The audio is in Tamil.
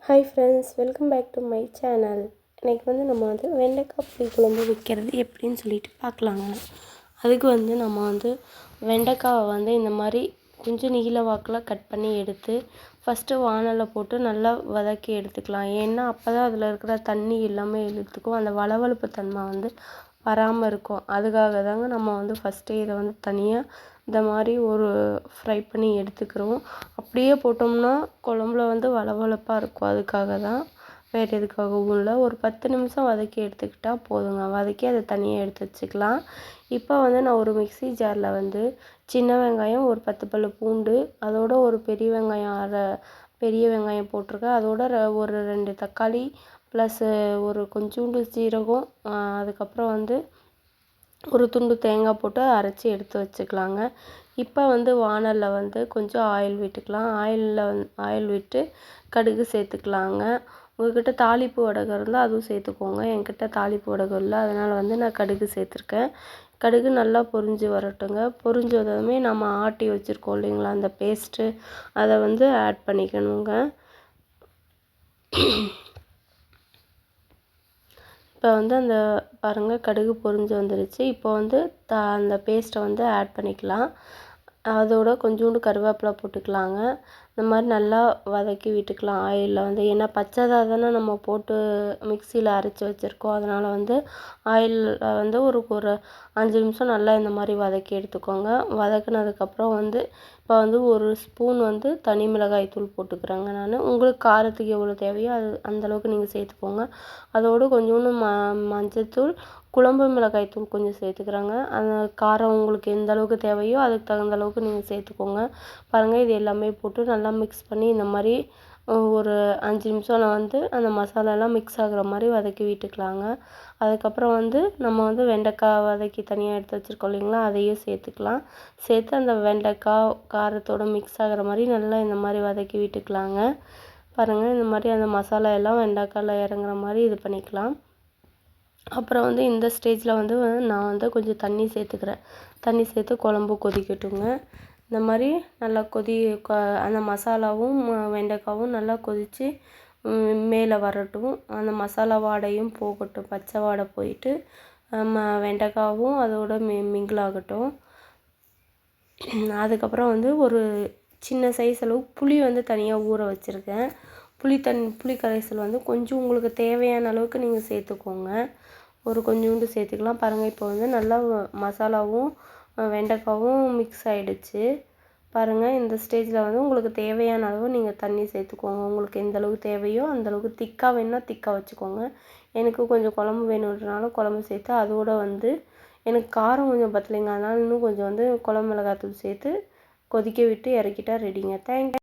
Hi friends, welcome back to my channel. இன்றைக்கி நம்ம வெண்டைக்காய் புளிக்குழம்பு வைக்கிறது எப்படின்னு சொல்லிட்டு பார்க்கலாங்க. அதுக்கு நம்ம வெண்டைக்காவை இந்த மாதிரி கொஞ்சம் நீல வாக்கில் கட் பண்ணி எடுத்து ஃபஸ்ட்டு வானலில் போட்டு நல்லா வதக்கி எடுத்துக்கலாம். ஏன்னா அப்போ தான் அதில் இருக்கிற தண்ணி எல்லாமே இழுத்துக்கும், அந்த வளவளப்பு தன்மை வராமல் இருக்கும். அதுக்காக தாங்க நம்ம ஃபஸ்ட்டு இதை தனியாக இந்த மாதிரி ஒரு ஃப்ரை பண்ணி எடுத்துக்கிறோம். அப்படியே போட்டோம்னா குழம்புல வளவளப்பாக இருக்கும். அதுக்காக தான், வேறு எதுக்காகவும் இல்லை. ஒரு 10 நிமிஷம் வதக்கி எடுத்துக்கிட்டால் போதுங்க. வதக்கி அதை தனியாக எடுத்து வச்சுக்கலாம். இப்போ நான் ஒரு மிக்ஸி ஜாரில் சின்ன வெங்காயம், ஒரு 10 பல்லு பூண்டு, அதோட ஒரு பெரிய வெங்காயம், பெரிய வெங்காயம் போட்டிருக்கேன். அதோட ஒரு 2 தக்காளி ப்ளஸ் ஒரு கொஞ்சோண்டு சீரகம், அதுக்கப்புறம் ஒரு துண்டு தேங்காய் போட்டு அரைச்சி எடுத்து வச்சுக்கலாங்க. இப்போ வானலில் கொஞ்சம் ஆயில் விட்டுக்கலாம். ஆயில் விட்டு கடுகு சேர்த்துக்கலாங்க. உங்கள்கிட்ட தாளிப்பு வடகம் இருந்தால் அதுவும் சேர்த்துக்கோங்க. என்கிட்ட தாளிப்பு வடகம் இல்லை, அதனால் நான் கடுகு சேர்த்துருக்கேன். கடுகு நல்லா பொரிஞ்சு வரட்டுங்க. பொரிஞ்சதுமே நம்ம ஆட்டி வச்சுருக்கோம் இல்லைங்களா, அந்த பேஸ்ட்டு அதை ஆட் பண்ணிக்கணுங்க. இப்போ அந்த பாருங்கள், கடுகு பொரிஞ்சு வந்துருச்சு. இப்போ அந்த பேஸ்ட்டை ஆட் பண்ணிக்கலாம். அதோட கொஞ்சோண்டு கருவேப்பிலை போட்டுக்கலாங்க. இந்த மாதிரி நல்லா வதக்கி விட்டுக்கலாம் ஆயிலில். ஏன்னா பச்சைதாக தானே நம்ம போட்டு மிக்சியில் அரைச்சி வச்சுருக்கோம். அதனால் ஆயிலில் ஒரு 5 நிமிஷம் நல்லா இந்த மாதிரி வதக்கி எடுத்துக்கோங்க. வதக்குனதுக்கப்புறம் இப்போ ஒரு ஸ்பூன் தனி மிளகாய் தூள் போட்டுக்கிறேங்க நான். உங்களுக்கு காரத்துக்கு எவ்வளோ தேவையோ அந்தளவுக்கு நீங்கள் சேர்த்துக்கோங்க. அதோடு கொஞ்சோண்டு மஞ்சத்தூள், குழம்பு மிளகாய் தூள் கொஞ்சம் சேர்த்துக்கிறாங்க. அந்த காரம் உங்களுக்கு எந்த அளவுக்கு தேவையோ அதுக்கு தகுந்த அளவுக்கு நீங்கள் சேர்த்துக்கோங்க. பாருங்கள், இது எல்லாமே போட்டு நல்லா மிக்ஸ் பண்ணி இந்த மாதிரி ஒரு 5 நிமிஷம் நான் அந்த மசாலாலாம் மிக்ஸ் ஆகுற மாதிரி வதக்கி விட்டுக்கலாங்க. அதுக்கப்புறம் நம்ம வெண்டைக்காய் வதக்கி தனியாக எடுத்து வச்சுருக்கோம் இல்லைங்களா, அதையும் சேர்த்துக்கலாம். சேர்த்து அந்த வெண்டைக்காய் காரத்தோடு மிக்ஸ் ஆகிற மாதிரி நல்லா இந்த மாதிரி வதக்கி விட்டுக்கலாங்க. பாருங்கள், இந்த மாதிரி அந்த மசாலா எல்லாம் வெண்டைக்காயில் இறங்குற மாதிரி இது பண்ணிக்கலாம். அப்புறம் இந்த ஸ்டேஜில் நான் கொஞ்சம் தண்ணி சேர்த்துக்கிறேன். தண்ணி சேர்த்து குழம்பு கொதிக்கட்டுங்க. இந்த மாதிரி நல்லா அந்த மசாலாவும் வெண்டைக்காவும் நல்லா கொதித்து மேலே வரட்டும். அந்த மசாலா வாடையும் போகட்டும், பச்சை வாடை போயிட்டு வெண்டைக்காவும் அதோட மிங்கிள் ஆகட்டும். அதுக்கப்புறம் ஒரு சின்ன சைஸ் அளவு புளி தனியாக ஊற வச்சுருக்கேன். புளி கரைசல் கொஞ்சம் உங்களுக்கு தேவையான அளவுக்கு நீங்கள் சேர்த்துக்கோங்க. ஒரு கொஞ்சோண்டு சேர்த்துக்கலாம். பாருங்கள், இப்போ நல்லா மசாலாவும் வெண்டைக்காவும் மிக்ஸ் ஆகிடுச்சு. பாருங்கள், இந்த ஸ்டேஜில் உங்களுக்கு தேவையான அளவு நீங்கள் தண்ணி சேர்த்துக்கோங்க. உங்களுக்கு எந்த அளவுக்கு தேவையோ அந்தளவுக்கு. திக்காக வேணுன்னா திக்காக வச்சுக்கோங்க. எனக்கு கொஞ்சம் குழம்பு வேணுன்றனால குழம்பு சேர்த்து, அதோடு எனக்கு காரம் கொஞ்சம் பத்தலைங்க, அதனால் இன்னும் கொஞ்சம் குழம்பு மிளகாத்தூள் சேர்த்து கொதிக்க விட்டு இறக்கிட்டா ரெடிங்க. தேங்க்யூ.